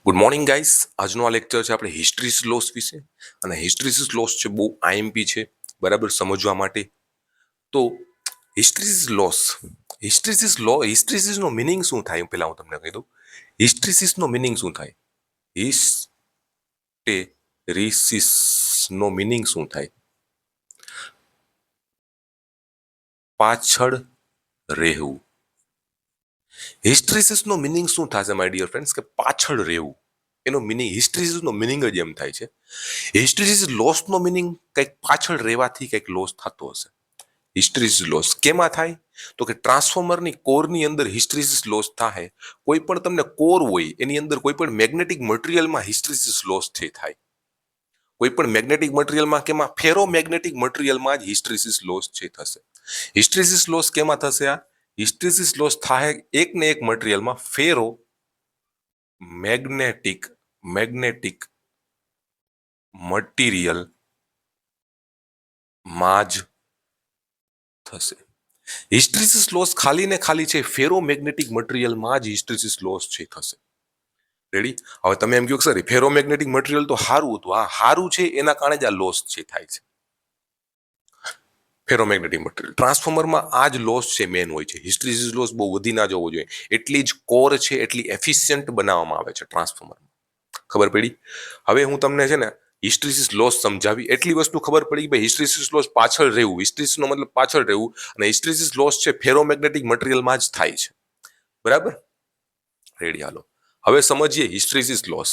Good morning guys. આજનો આ lecture છે આપણે હિસ્ટ્રીઝ લોસ વિશે. અને હિસ્ટ્રીઝ લોસ છે બહુ આઈએમપી છે બરાબર સમજવા માટે. તો હિસ્ટ્રીઝ નો મિનિંગ શું થાય પહેલા હું તમને કહી દઉં. હિસ્ટ્રીઝ નો મિનિંગ શું થાય? હિસ્ટેરિસિસ નો મિનિંગ શું થાય? પાછળ રહેવું. હિસ્ટ્રીસિસ નો મિનિંગ શું થશે માય ડિયર ફ્રેન્ડ્સ? કે પાછળ રહેવું. એનો મિનિંગ હિસ્ટ્રીસિસ નો મિનિંગ જ એમ થાય છે. હિસ્ટ્રીસિસ લોસ નો મિનિંગ કંઈક પાછળ રહેવાથી કંઈક લોસ થતો હશે. હિસ્ટ્રીસિસ લોસ કેમાં થાય? તો કે ટ્રાન્સફોર્મરની કોરની અંદર હિસ્ટ્રીસિસ લોસ થાય. કોઈ પણ તમને કોર હોય એની અંદર કોઈ પણ મેગ્નેટિક મટીરિયલમાં હિસ્ટ્રીસિસ લોસ થાય. કોઈ પણ મેગ્નેટિક મટીરિયલમાં કેમાં? ફેરોમેગ્નેટિક મટીરિયલમાં જ હિસ્ટ્રીસિસ લોસ થશે. હિસ્ટ્રીસિસ લોસ કેમાં થશે? આ હિસ્ટ્રીસિસ લોસ થાય એક ને એક મટીરિયલમાં ફેરો મેગ્નેટિક મટીરિયલ માં જ થશે. હિસ્ટ્રીસિસ લોસ ખાલી ને ખાલી છે ફેરોમેગ્નેટિક મટીરિયલમાં જ હિસ્ટ્રીસિસ લોસ થશે. રેડી? હવે તમે એમ કહો સર ફેરોમેગ્નેટિક મટીરિયલ તો સારું હતું. હા સારું છે, એના કારણે જ આ લોસ થાય છે. ફેરોમેગ્નેટિક મટીરિયલ ટ્રાન્સફોર્મરમાં આ જ લોસ છે, મેન હોય છે. હિસ્ટ્રીસિસ લોસ બહુ વધી ના જવો જોઈએ. એટલી જ કોર છે એટલી એફિશિયન્ટ બનાવવામાં આવે છે ટ્રાન્સફોર્મરમાં. ખબર પડી? હવે હું તમને છે ને હિસ્ટ્રીસિસ લોસ સમજાવી એટલી વસ્તુ ખબર પડી કે ભાઈ હિસ્ટ્રીસિસ લોસ પાછળ રહેવું. હિસ્ટ્રીસિસ નો મતલબ પાછળ રહેવું, અને હિસ્ટ્રીસિસ લોસ છે ફેરોમેગ્નેટિક મટીરિયલમાં જ થાય છે. બરાબર? રેડી? હાલો હવે સમજીએ હિસ્ટ્રીસિસ લોસ.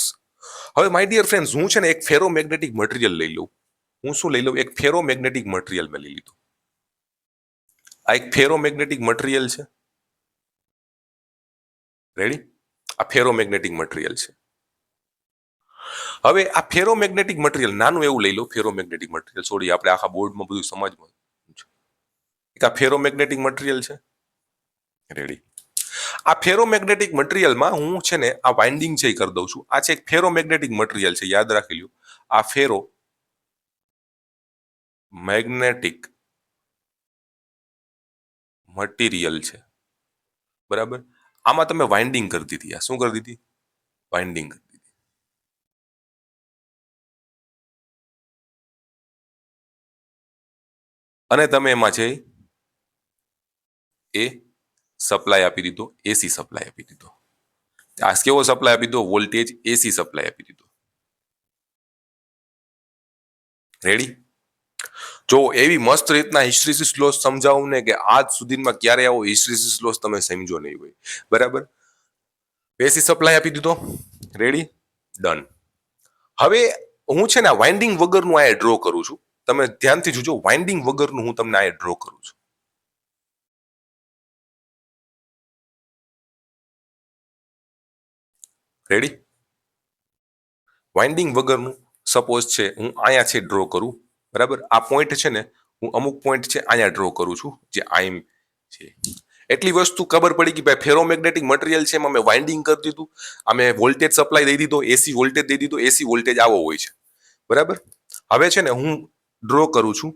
હવે માય ડિયર ફ્રેન્ડ્સ, હું છે ને એક ફેરોમેગ્નેટિક મટીરિયલ લઈ લઉં. હું શું લઈ લઉં? એક ફેરોમેગ્નેટિક મટીરિયલ મેં લઈ લીધું. આ એક ફેરોમેગ્નેટિક મટીરિયલ છે. રેડી? આ ફેરોમેગ્નેટિક મટીરિયલ છે. હવે આ ફેરોમેગ્નેટિક મટીરિયલ નાનું એવું લઈ લો. ફેરોમેગ્નેટિક મટીરિયલ સોરી, આપણે આખા બોર્ડમાં બધું સમજમાં એક આ ફેરોમેગ્નેટિક મટીરિયલ છે. રેડી? આ ફેરોમેગ્નેટિક મટીરિયલમાં હું છે ને આ વાઇન્ડિંગ છે એ કરી દઉં છું. આ છે એક ફેરોમેગ્નેટિક મટીરિયલ છે, યાદ રાખી લ્યો. આ ફેરો મેગ્નેટિક મટીરિયલ છે. બરાબર? આમાં તમે વાઇન્ડિંગ કરી દીધી. આ શું કરી દીધી? વાઇન્ડિંગ કરી દીધી. અને તમે એમાં છે એ સપ્લાય આપી દીધો, એસી સપ્લાય આપી દીધો. આ કેવો સપ્લાય આપી દીધો? વોલ્ટેજ એસી સપ્લાય આપી દીધો. રેડી? જો એવી મસ્ત રીતના હિસ્ટ્રીસિસ લોસ સમજાવું ને કે આજ સુધીમાં ક્યારે આવો હિસ્ટ્રીસિસ લોસ તમે સમજો નહીં હોય. બરાબર? એસી સપ્લાય આપી દીધો. રેડી? ડન. હવે હું છે ને વાઇન્ડિંગ વગરનું આ ડ્રો કરું છું. તમે ધ્યાનથી જોજો, વાઇન્ડિંગ વગરનું હું તમને આ ડ્રો કરું છું. રેડી? વાઇન્ડિંગ વગરનું સપોઝ છે હું અહીંયા છે ડ્રો કરું. બરાબર? આ પોઈન્ટ છે ને હું અમુક પોઈન્ટ છે અહીંયા ડ્રો કરું છું, જે આઈમ છે. એટલી વસ્તુ ખબર પડી કે ભાઈ ફેરોમેગ્નેટિક મટીરિયલ છે, એમાં મેં વાઇન્ડિંગ કરી દીધું. અમે વોલ્ટેજ સપ્લાય દઈ દીધો, એસી વોલ્ટેજ દઈ દીધો. એસી વોલ્ટેજ આવો હોય છે. બરાબર? હવે છે ને હું ડ્રો કરું છું,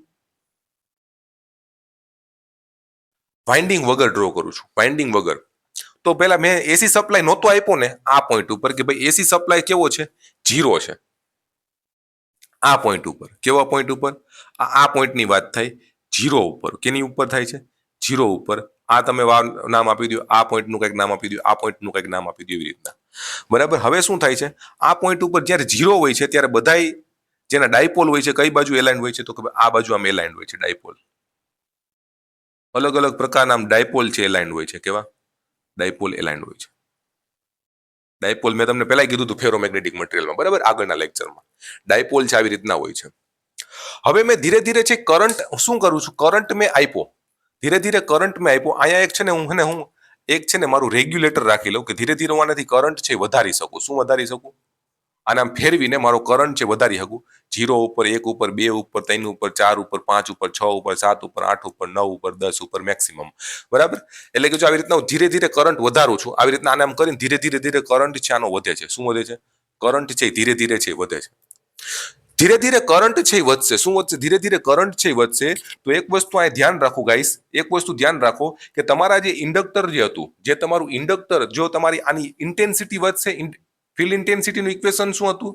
વાઇન્ડિંગ વગર ડ્રો કરું છું. વાઇન્ડિંગ વગર. તો પેલા મેં એસી સપ્લાય નહોતો આપ્યો ને આ પોઈન્ટ ઉપર, કે ભાઈ એસી સપ્લાય કેવો છે? 0 છે. આ પોઈન્ટ ઉપર. કેવા પોઈન્ટ ઉપર? આ પોઈન્ટની વાત થાય 0 ઉપર. કેની ઉપર થાય છે? 0 ઉપર. આ તમે નામ આપી દો, આ પોઈન્ટનું કંઈક નામ આપી દો, આ પોઈન્ટનું કંઈક નામ આપી દો, એવી રીતના. બરાબર? હવે શું થાય છે? આ પોઈન્ટ ઉપર જ્યારે 0 હોય છે ત્યારે બધાય જેના ડાયપોલ હોય છે કઈ બાજુ એલાઇન્ડ હોય છે? તો કે આ બાજુ આમ એલાઇન્ડ હોય છે ડાયપોલ. અલગ અલગ પ્રકારના ડાયપોલ છે એલાઇન્ડ હોય છે. કેવા? ડાયપોલ એલાઇન્ડ હોય છે. ડાયપોલ મેં તમને પહેલા કીધું હતું ફેરોમેગ્નેટિક મટીરિયલમાં. બરાબર? આગળના લેક્ચરમાં ડાયપોલ છે આવી રીતના હોય છે. હવે મેં ધીરે ધીરે છે કરંટ શું કરું છું? કરંટ મેં આપ્યો. ધીરે ધીરે કરંટ મેં આપ્યો. અહીંયા એક છે ને હું એક છે ને મારું રેગ્યુલેટર રાખી લઉં કે ધીરે ધીરે હું આનાથી કરંટ છે વધારી શકું. શું વધારી શકું? આને આમ ફેરવીને મારો કરંટ છે વધારી શકું. 0 ઉપર, 1 ઉપર, 2 ઉપર, 3 ઉપર, 4 ઉપર, 5 ઉપર, 6 ઉપર, 7 ઉપર, 8 ઉપર, 9 ઉપર, 10 ઉપર મેક્સિમમ. બરાબર? એટલે કે જો આવી રીતના હું ધીરે ધીરે કરંટ વધારું છું, આવી રીતના આને આમ કરીને ધીરે ધીરે કરંટ છે આનો વધે છે. શું વધે છે? કરંટ છે ધીરે ધીરે છે વધે છે. ધીરે ધીરે કરંટ છે વધશે. શું વધશે? ધીરે ધીરે કરંટ છે વધશે. તો એક વસ્તુ આ ધ્યાન રાખો ગાઈસ, એક વસ્તુ ધ્યાન રાખો કે તમારા જે ઇન્ડક્ટર જે હતું, જે તમારું ઇન્ડક્ટર, જો તમારી આની ઇન્ટેન્સિટી વધશે, ફિલ્ડ ઇન્ટેન્સિટીનું ઇક્વેશન શું હતું?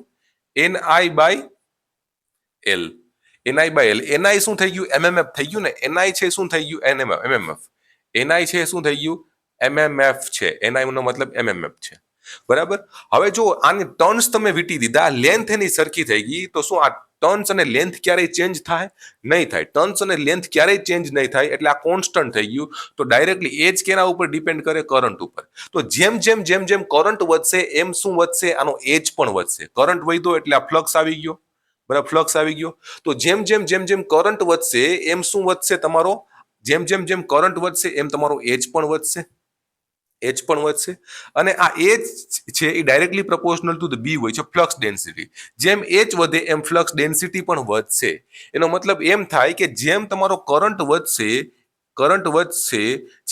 Ni/L. Ni/L. Ni શું થઈ ગયું? mmf થઈ ગયું ને. Ni છે શું થઈ ગયું? mmf. Ni છે શું થઈ ગયું? mmf છે. Ni નો મતલબ mmf છે. બરાબર. હવે જો આની ટર્ન્સ તમે વીટી દીધા, લેન્થ એની સરખી થઈ ગઈ, તો શું આ ટર્ન્સ અને લેન્થ ક્યારેય ચેન્જ થાય? નહીં થાય. ટર્ન્સ અને લેન્થ ક્યારેય ચેન્જ નહીં થાય, એટલે આ કોન્સ્ટન્ટ થઈ ગયું. તો ડાયરેક્ટલી એજ કેના ઉપર ડિપેન્ડ કરે? કરંટ ઉપર. તો જેમ જેમ જેમ જેમ કરંટ વધશે એમ શું વધશે? આનો એજ પણ વધશે. કરંટ વધ્યો એટલે આ ફ્લક્સ આવી ગયો. બરાબર, ફ્લક્સ આવી ગયો. તો જેમ જેમ જેમ જેમ કરંટ વધશે એમ શું વધશે તમારો? જેમ જેમ જેમ કરંટ વધશે એમ તમારો એજ પણ વધશે. એચ પણ વધશે. અને આ એચ છે એ ડાયરેક્ટલી પ્રપોર્શનલ ટુ ધ બી હોય છે, ફ્લક્સ ડેન્સિટી. જેમ એચ વધે એમ ફ્લક્સ ડેન્સિટી પણ વધશે. એનો મતલબ એમ થાય કે જેમ તમારો કરંટ વધશે,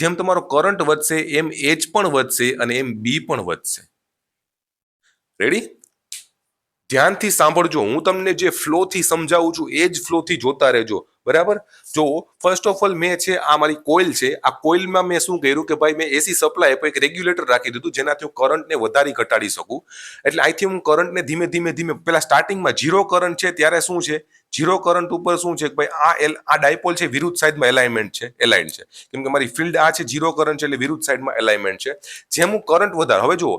જેમ તમારો કરંટ વધશે એમ એચ પણ વધશે અને એમ બી પણ વધશે. રેડી? ધ્યાનથી સાંભળજો. હું તમને જે ફ્લો થી સમજાવું છું એ જ ફ્લો થી જોતા રહેજો. બરાબર. જો ફર્સ્ટ ઓફ ઓલ મેં છે આ મારી કોઇલ છે. આ કોઇલમાં મેં શું કર્યું કે ભાઈ મેં એસી સપ્લાય આપ્યો, એક રેગ્યુલેટર રાખી દીધું જેનાથી હું કરંટને વધારી ઘટાડી શકું. એટલે અહીંથી હું કરંટને ધીમે ધીમે ધીમે, પેલા સ્ટાર્ટિંગમાં ઝીરો કરંટ છે ત્યારે શું છે, ઝીરો કરંટ ઉપર શું છે કે ભાઈ આ ડાયપોલ છે વિરુદ્ધ સાઈડમાં એલાઇન છે. કેમ કે મારી ફિલ્ડ આ છે, ઝીરો કરંટ છે એટલે વિરુદ્ધ સાઈડમાં એલાઇનમેન્ટ છે. જેમ હું કરંટ વધાર, હવે જુઓ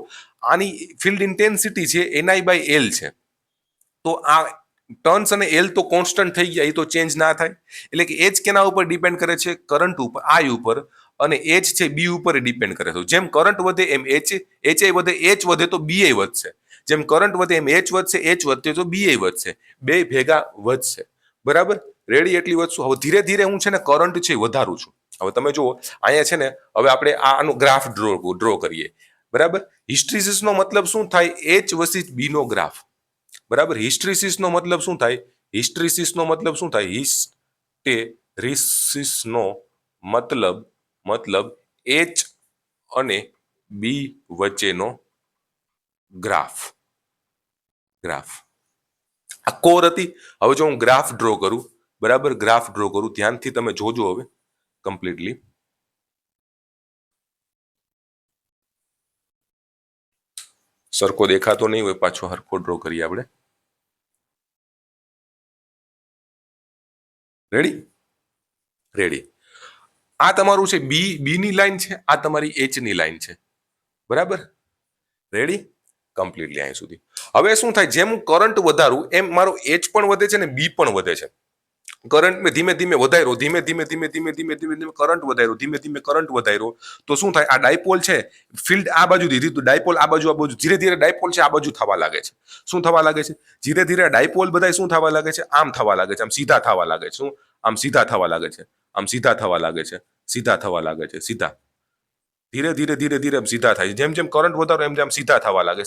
આની ફિલ્ડ ઇન્ટેન્સિટી છે Ni/L છે. તો આ ટર્ન્સ અને એલ તો કોન્સ્ટન્ટ થઈ ગયા, એ તો ચેન્જ ના થાય. એટલે કે એચ કેના ઉપર ડિપેન્ડ કરે છે? કરંટ ઉપર, આઈ ઉપર. અને એચ છે બી ઉપર ડિપેન્ડ કરે છે. જેમ કરંટ વધે એમ એચ વધે, એચ વધે તો બી વધશે. જેમ કરંટ વધે એમ એચ વધશે, એચ વધશે તો બી વધશે. બે ભેગા વધશે. બરાબર, રેડી? એટલી વધશું. હવે ધીરે ધીરે હું છે ને કરંટ છે વધારું છું. હવે તમે જુઓ અહીંયા છે ને, હવે આપણે આનો ગ્રાફ ડ્રો કરીએ. બરાબર. હિસ્ટ્રીસિસ નો મતલબ શું થાય? એચ વર્સિસ બી નો ગ્રાફ. બરાબર. હિસ્ટ્રીસિસ નો મતલબ શું થાય? હિસ્ટ્રીસિસ નો મતલબ શું થાય? હિસ્ટેરિસિસ નો મતલબ એચ અને બી વચ્ચેનો ગ્રાફ. આ કોર હતી. હવે જો હું ગ્રાફ ડ્રો કરું, બરાબર, ગ્રાફ ડ્રો કરું, ધ્યાનથી તમે જોજો હવે કમ્પ્લીટલી. સરખો દેખાતો નહીં હોય, પાછો હરખો ડ્રો કરીએ આપણે. રેડી? આ તમારું છે બી ની લાઈન છે, આ તમારી એચ ની લાઈન છે. બરાબર, રેડી? કમ્પ્લીટલી અહીં સુધી. હવે શું થાય? જેમ હું કરંટ વધારું એમ મારો એચ પણ વધે છે ને બી પણ વધે છે. કરંટ મેં ધીમે ધીમે વધાર્યો, ધીમે ધીમે કરંટ વધાર્યો, ધીમે ધીમે કરંટ વધાર્યો. તો શું થાય? આ ડાયપોલ છે, ફિલ્ડ આ બાજુ દીધી તો ડાયપોલ આ બાજુ ધીરે ધીરે ડાયપોલ છે આ બાજુ થવા લાગે છે. શું થવા લાગે છે? ધીરે ધીરે ડાયપોલ બધા શું થવા લાગે છે? આમ થવા લાગે છે, આમ સીધા થવા લાગે છે. શું? આમ સીધા થવા લાગે છે, આમ સીધા થવા લાગે છે, સીધા થવા લાગે છે, સીધા. ધીરે ધીરે સીધા થાય. જેમ જેમ કરંટ વધારો એમ જેમ સીધા થવા લાગે.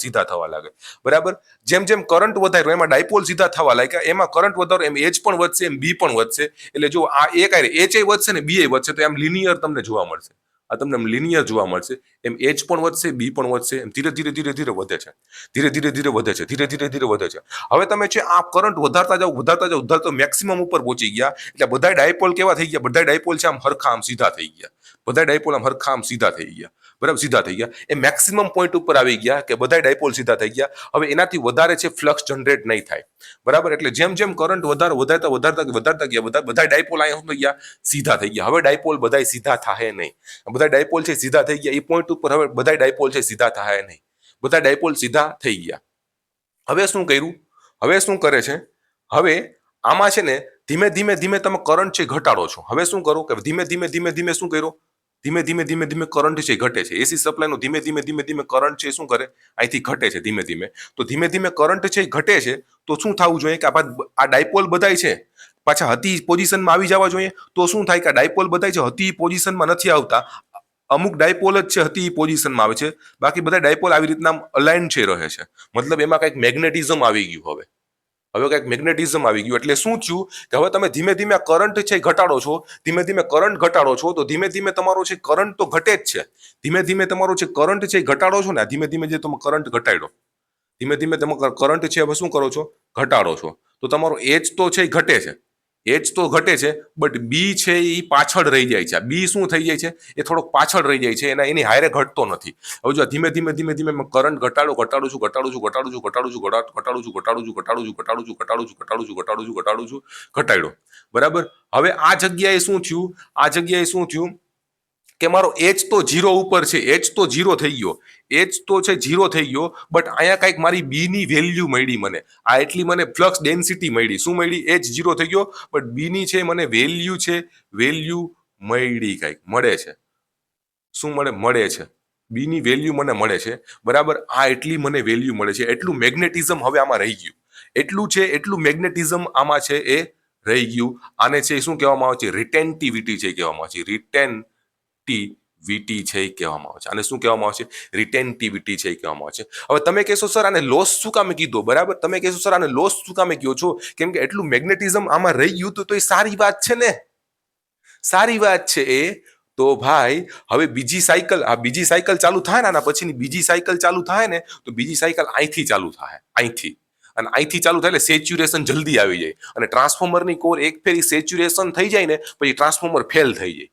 બરાબર. જેમ જેમ કરંટ વધારો એમાં ડાયપોલ સીધા થવા લાગ્યા, એમાં કરંટ વધારો એમ એચ પણ વધશે, એમ બી પણ વધશે. એટલે જો આ એક એચ વધશે ને બી વધશે, તો એમ લિનિયર તમને જોવા મળશે. આ તમને લિનિયર જોવા મળશે. એમ એચ પણ વધશે, બી પણ વધશે. એમ ધીરે ધીરે વધે છે. ધીરે ધીરે વધે છે. હવે તમે છે આ કરંટ વધારતા જાવ મેક્સિમમ ઉપર પહોંચી ગયા. એટલે બધા ડાયપોલ કેવા થઈ ગયા? બધા ડાયપોલ છે આમ હરખા આમ સીધા થઈ ગયા. બધા ડાયપોલ આમ હરખા આમ સીધા થઈ ગયા. બરાબર, સીધા થઈ ગયા. એ મેક્સિમમ પોઈન્ટ ઉપર આવી ગયા કે બધા ડાયપોલ સીધા થઈ ગયા. હવે એનાથી વધારે છે ફ્લક્સ જનરેટ નહીં થાય. બરાબર. એટલે જેમ જેમ કરંટ વધારતા ગયા બધા ડાયપોલ અહીંયા થઈ ગયા, સીધા થઈ ગયા. હવે ડાયપોલ બધા સીધા થાય નહીં. બધા ડાયપોલ છે સીધા થઈ ગયા. એ પોઈન્ટ ઉપર હવે બધા ડાયપોલ છે સીધા થાય નહીં. બધા ડાયપોલ સીધા થઈ ગયા. હવે શું કર્યું? હવે શું કરે છે? હવે આમાં છે ને ધીમે ધીમે તમે કરંટ છે ઘટાડો છો. હવે શું કરો કે ધીમે ધીમે શું કર્યું? ધીમે ધીમે કરંટ છે ઘટે છે. એસી સપ્લાયનો ધીમે ધીમે કરંટ છે શું કરે? અહીંથી ઘટે છે ધીમે ધીમે. તો ધીમે ધીમે કરંટ છે ઘટે છે, તો શું થવું જોઈએ કે આ ડાયપોલ બધાય છે પાછા હતી પોઝિશનમાં આવી જવા જોઈએ. તો શું થાય કે ડાયપોલ બધાય છે હતી પોઝિશનમાં નથી આવતા. અમુક ડાયપોલ જ છે હતી પોઝિશનમાં આવે છે, બાકી બધા ડાયપોલ આવી રીતના અલાઇન છે રહે છે. મતલબ એમાં કંઈક મેગ્નેટિઝમ આવી ગયું. હવે કંઈક મેગ્નેટિઝમ આવી ગયું. એટલે શું થયું કે હવે તમે ધીમે ધીમે કરંટ છે ઘટાડો છો, ધીમે ધીમે કરંટ ઘટાડો છો, તો ધીમે ધીમે તમારો છે કરંટ તો ઘટે જ છે. ધીમે ધીમે તમારો છે કરંટ છે ઘટાડો છો ને, ધીમે ધીમે જે તમે કરંટ ઘટાડ્યો, ધીમે ધીમે તમે કરંટ છે હવે શું કરો છો? ઘટાડો છો. તો તમારો એચ તો છે ઘટે છે. એચ તો ઘટે છે બટ બી છે એ પાછળ રહી જાય છે. બી શું થઈ જાય છે? એ થોડોક પાછળ રહી જાય છે, એની હારે ઘટતો નથી. હવે જો ધીમે ધીમે ધીમે ધીમે કરંટ ઘટાડું છું ઘટાડ્યો. બરાબર. હવે આ જગ્યાએ શું થયું કે મારો એચ તો 0 ઉપર છે, એચ તો 0 થઈ ગયો, એચ તો છે 0 થઈ ગયો, બટ અહીંયા કંઈક મારી બી ની વેલ્યુ મળી મને. આ એટલી મને ફ્લક્સ ડેન્સિટી મળી. શું મળી? એચ 0 થઈ ગયો, બટ બી ની છે મને વેલ્યુ મળી, કંઈક મળે છે. શું મળે છે? બી ની વેલ્યુ મને મળે છે. બરાબર. આ એટલી મને વેલ્યુ મળે છે, એટલું મેગ્નેટિઝમ હવે આમાં રહી ગયું. એટલું મેગ્નેટિઝમ આમાં છે એ રહી ગયું. આને છે શું કહેવામાં આવે છે? રિટેન્ટિવિટી છે કહેવામાં આવે છે. રિટેન્ટિવિટી છે કહેવામાં આવે છે. આને શું કહેવામાં આવે છે? રિટેન્ટિવિટી છે કહેવામાં આવે છે. હવે તમે કહેશો સર આને લોસ શું કામે કીધો? બરાબર. તમે કહેશો સર આને લોસ શું કામે કહો છો? કેમ કે એટલું મેગ્નેટિઝમ આમાં રહી ગયું તો એ સારી વાત છે ને. સારી વાત છે એ. તો ભાઈ હવે બીજી સાયકલ ચાલુ થાય ને, આના પછીની બીજી સાયકલ ચાલુ થાય ને, તો બીજી સાયકલ અહીંથી ચાલુ થાય, અહીંથી. અને અહીંથી ચાલુ થાય એટલે સેચ્યુરેશન જલ્દી આવી જાય. અને ટ્રાન્સફોર્મરની કોર એક ફેરી સેચ્યુરેશન થઈ જાય ને, પછી ટ્રાન્સફોર્મર ફેલ થઈ જાય.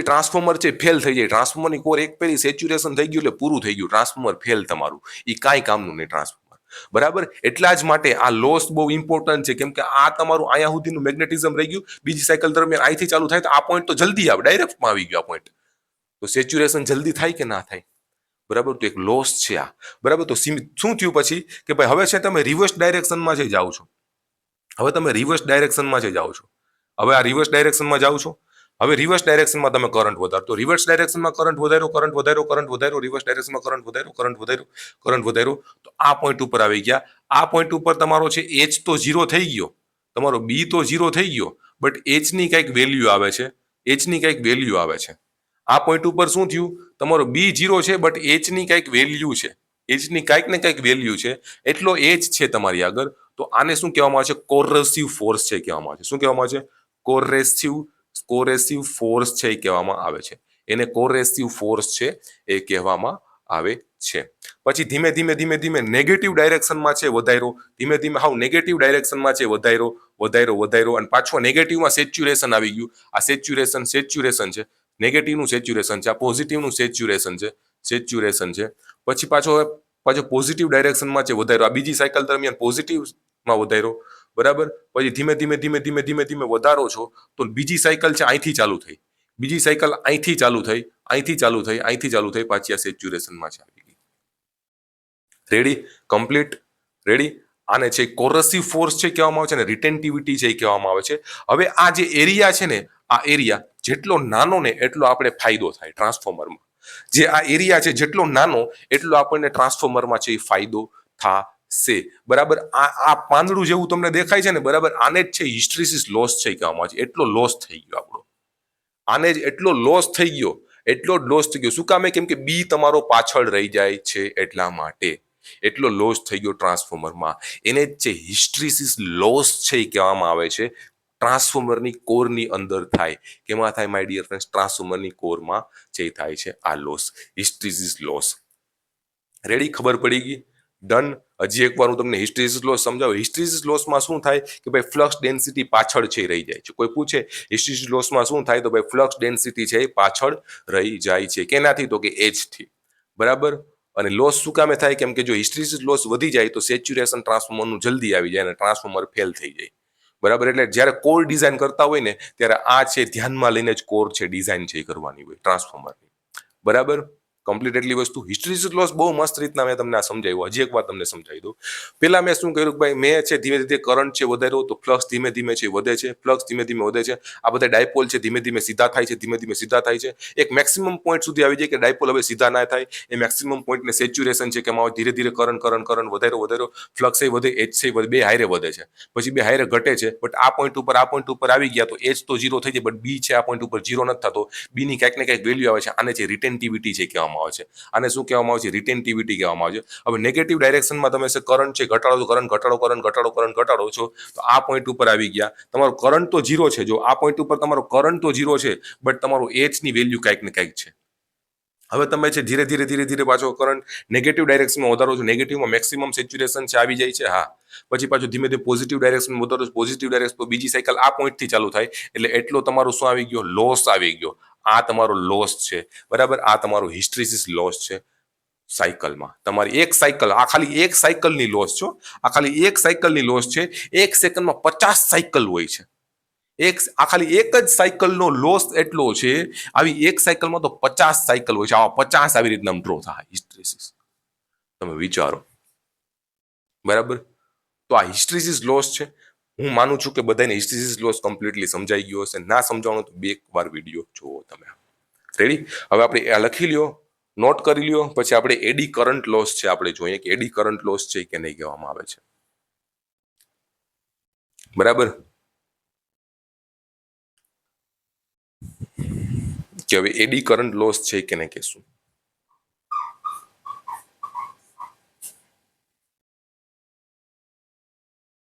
ટ્રાન્સફોર્મરની કોર એક ફેરી સેચ્યુરેશન થઈ ગયું એટલે પૂરું થઈ ગયું. ટ્રાન્સફોર્મર ફેલ તમારું. એ કાંઈ કામનું નહીં ટ્રાન્સફોર્મર. બરાબર. એટલા જ માટે આ લોસ બહુ ઇમ્પોર્ટન્ટ છે, કેમ કે આ તમારું અહીંયા સુધીનું મેગ્નેટિઝમ રહી ગયું. બીજી સાયકલ દરમિયાન અહીંથી ચાલુ થાય તો આ પોઈન્ટ તો જલ્દી આવે, ડાયરેક્ટમાં આવી ગયો આ પોઈન્ટ. તો સેચ્યુરેશન જલ્દી થાય કે ના થાય? બરાબર. તો એક લોસ છે આ. બરાબર. તો શું થયું પછી કે ભાઈ હવે છે તમે રિવર્સ ડાયરેક્શનમાં જઈ જાઓ છો. હવે આ રિવર્સ ડાયરેક્શનમાં જાઓ છો. હવે રિવર્સ ડાયરેક્શનમાં તમે કરંટ વધારો. તો રિવર્સ ડાયરેક્શનમાં કરંટ વધાર્યો, રિવર્સ ડાયરેક્શનમાં કરંટ વધાર્યો. તો આ પોઈન્ટ ઉપર આવી ગયા. આ પોઈન્ટ ઉપર તમારો છે એચ તો 0 થઈ ગયો, તમારો બી તો 0 થઈ ગયો, બટ એચ ની કંઈક વેલ્યુ આવે છે. આ પોઈન્ટ ઉપર શું થયું? તમારો બી 0 છે, બટ એચ ની કંઈક વેલ્યુ છે. એચની કંઈક ને કંઈક વેલ્યુ છે, એટલો એચ છે તમારી આગળ. તો આને શું કહેવામાં આવે છે? કોરસિવ ફોર્સ છે કહેવામાં આવે છે. શું કહેવામાં આવે છે? કોરેસિવ ફોર્સ છે એ કહેવામાં આવે છે. એને કોરેસિવ ફોર્સ છે એ કહેવામાં આવે છે. પછી ધીમે ધીમે નેગેટિવ ડાયરેક્શનમાં છે વધાર્યો. હાવ નેગેટિવ ડાયરેક્શનમાં છે વધાર્યો અને પાછો નેગેટિવમાં સેચ્યુરેશન આવી ગયું. આ સેચ્યુરેશન છે. નેગેટિવનું સેચ્યુરેશન છે, આ પોઝિટિવનું સેચ્યુરેશન છે. પછી પાછો પોઝિટિવ ડાયરેક્શનમાં છે વધાર્યો. આ બીજી સાયકલ દરમિયાન પોઝિટિવમાં વધાર્યો. બરાબર. પછી ધીમે વધારો છો તો બીજી સાયકલ છે અહીંથી ચાલુ થઈ, બીજી સાયકલ અહીંથી ચાલુ થઈ, પાછી આ સેચ્યુરેશનમાં છે આવી ગઈ. રેડી? કમ્પ્લીટ? રેડી? આને છે કોરસિવ ફોર્સ છે કહેવામાં આવે છે અને રિટેન્ટિવિટી છે કહેવામાં આવે છે. હવે આ જે એરિયા છે ને, આ એરિયા જેટલો નાનો ને એટલો આપણે ફાયદો થાય ટ્રાન્સફોર્મરમાં. જે આ એરિયા છે જેટલો નાનો એટલો આપણને ટ્રાન્સફોર્મરમાં છે એ ફાયદો થશે. બરાબર. આ પાંદડું જેવું તમને દેખાય છે ને, બરાબર, આને જ છે હિસ્ટ્રીસિસ લોસ છે કહેવામાં આવે છે. એટલો લોસ થઈ ગયો આપણો. આને જ એટલો લોસ થઈ ગયો. શું કામે? કેમ કે બી તમારો પાછળ રહી જાય છે એટલા માટે એટલો લોસ થઈ ગયો ટ્રાન્સફોર્મરમાં. એને જ છે હિસ્ટ્રીસિસ લોસ છે એ કહેવામાં આવે છે. ટ્રાન્સફોર્મરની કોરની અંદર થાય. કેમાં થાય માય ડિયર ફ્રેન્ડ્સ? ટ્રાન્સફોર્મરની કોરમાં જે થાય છે આ લોસ, હિસ્ટ્રીસિસ લોસ. રેડી? ખબર પડી ગઈ? ડન. હજી એકવાર હું તમને હિસ્ટ્રીસિસ લોસ સમજાવું. હિસ્ટ્રીસિસ લોસમાં શું થાય કે ભાઈ ફ્લક્સ ડેન્સિટી પાછળ છે રહી જાય છે. કોઈ પૂછે હિસ્ટ્રીસિસ લોસમાં શું થાય, તો ભાઈ ફ્લક્સ ડેન્સિટી છે એ પાછળ રહી જાય છે. કેનાથી? તો કે એચ થી. બરાબર. અને લોસ શું કામે થાય? કેમ કે જો હિસ્ટ્રીસિસ લોસ વધી જાય તો સેચ્યુરેશન ટ્રાન્સફોર્મરનું જલ્દી આવી જાય અને ટ્રાન્સફોર્મર ફેલ થઈ જાય. બરાબર. એટલે જ્યારે કોર ડિઝાઇન કરતા હોય ને ત્યારે આ છે ધ્યાનમાં લઈને જ કોર છે ડિઝાઇન છે કરવાની હોય ટ્રાન્સફોર્મરની. બરાબર. કમ્પ્લીટ એટલી વસ્તુ. હિસ્ટ્રીસિસ લોસ બહુ મસ્ત રીતના મેં તમને આ સમજાવ્યું. હજી એકવાર તમને સમજાવી દઉં. પેલા મેં શું કર્યું કે ભાઈ મેં છે ધીમે ધીમે કરંટ છે વધાર્યો તો ફ્લક્સ ધીમે ધીમે છે વધે છે. આ બધા ડાયપોલ છે ધીમે ધીમે સીધા થાય છે. એક મેક્સિમમ પોઈન્ટ સુધી આવી જાય કે ડાયપોલ હવે સીધા ના થાય. એ મેક્સિમમ પોઈન્ટને સેચ્યુરેશન છે કે એમાં ધીરે ધીરે કરંટ વધાર્યો ફ્લક્સ એ વધે, એચ છે બે હારે વધે છે. પછી બે હારે ઘટે છે. બટ આ પોઈન્ટ ઉપર આવી ગયા તો એચ તો 0 થઈ જાય, બટ બી છે આ પોઈન્ટ ઉપર 0 નથી થતો. બી ની કંઈક ને કંઈક વેલ્યુ આવે છે. આને છે રિટેન્ટિવિટી છે કહેવામાં આવે છે. આને શું કહેવામાં આવે છે? રિટેન્ટિવિટી કહેવામાં આવે છે. હવે નેગેટિવ ડાયરેક્શનમાં તમે કરંટ છે ઘટાડો છો તો આ પોઈન્ટ ઉપર આવી ગયા. તમારો કરંટ તો 0 છે. જો આ પોઈન્ટ ઉપર તમારો કરંટ તો 0 છે, બટ તમારો એચ ની વેલ્યુ કંઈક ને કંઈક છે. હવે તમે છે ધીરે ધીરે પાછો કરંટ નેગેટિવ ડાયરેક્શનમાં વધારો છો, નેગેટિવમાં મેક્સિમમ સેચ્યુરેશન છે આવી જાય છે, હા, પછી પાછું ધીમે ધીમે પોઝિટિવ ડાયરેક્શન વધારો છો, પોઝિટિવ ડાયરેક્શન, તો બીજી સાયકલ આ પોઈન્ટથી ચાલુ થાય, એટલે એટલો તમારો શું આવી ગયો, લોસ આવી ગયો. આ તમારો લોસ છે, બરાબર, આ તમારો હિસ્ટ્રીસિસ લોસ છે સાયકલમાં. તમારી એક સાયકલ, આ ખાલી એક સાયકલની લોસ છો, આ ખાલી એક સાયકલની લોસ છે. એક સેકન્ડમાં 50 સાયકલ હોય છે. આ ખાલી એક જ સાયકલનો લોસ એટલો છે. આવી એક સાયકલમાં તો 50 સાયકલ હોય છે. આવા 50 આવી રીતના ડ્રો થાય હિસ્ટ્રીસિસ. તમે વિચારો, બરાબર. તો આ હિસ્ટ્રીસિસ લોસ છે. હું માનું છું કે બધાને હિસ્ટ્રીસિસ લોસ કમ્પ્લીટલી સમજાઈ ગયો હશે. ના સમજાણો તો બે વાર વિડીયો જુઓ તમે. રેડી? હવે આપણે આ લખી લ્યો, નોટ કરી લ્યો, પછી આપણે એડી કરંટ લોસ છે આપણે જોઈએ કે એડી કરંટ લોસ છે કે નહીં કહેવામાં આવે છે. બરાબર, કે હવે એડી કરંટ લોસ છે કે નહીં કહેશું.